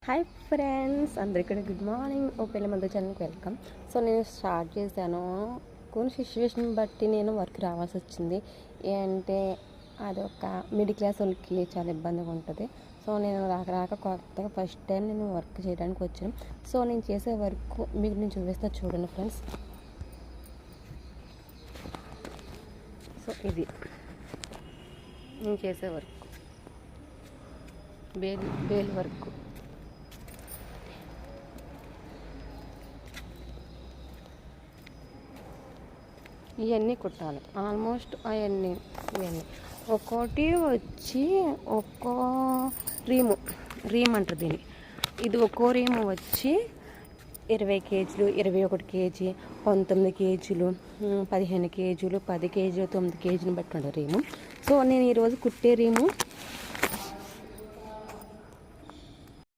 Hi friends, అందరికీ good morning. ఓ పెళ్ళి మంది ఛానల్కి వెల్కమ్. సో నేను స్టార్ట్ చేశాను. కొన్ని సిచ్యువేషన్ బట్టి నేను వర్క్ రావాల్సి వచ్చింది. అంటే అదొక మిడిల్ క్లాస్ వాళ్ళకి చాలా ఇబ్బందిగా ఉంటుంది. సో నేను రాక కొత్తగా ఫస్ట్ టైం నేను వర్క్ చేయడానికి వచ్చాను. సో నేను చేసే వర్క్ మీకు నేను చూపిస్తా, చూడండి ఫ్రెండ్స్. సో ఇది నేను చేసే వర్క్, బేల్ వర్క్. ఇవన్నీ కుట్టాలి, ఆల్మోస్ట్ అవన్నీ. ఇవన్నీ ఒక్కోటి వచ్చి ఒక్కో రీమ్ అంటారు దీన్ని. ఇది ఒక్కో రీము వచ్చి 20 కేజీలు, 21 కేజీ, 19 కేజీలు, 15 కేజీలు, 10 కేజీలు, 9 కేజీలు బట్టి ఉంటుంది రీము. సో నేను ఈరోజు కుట్టే రీము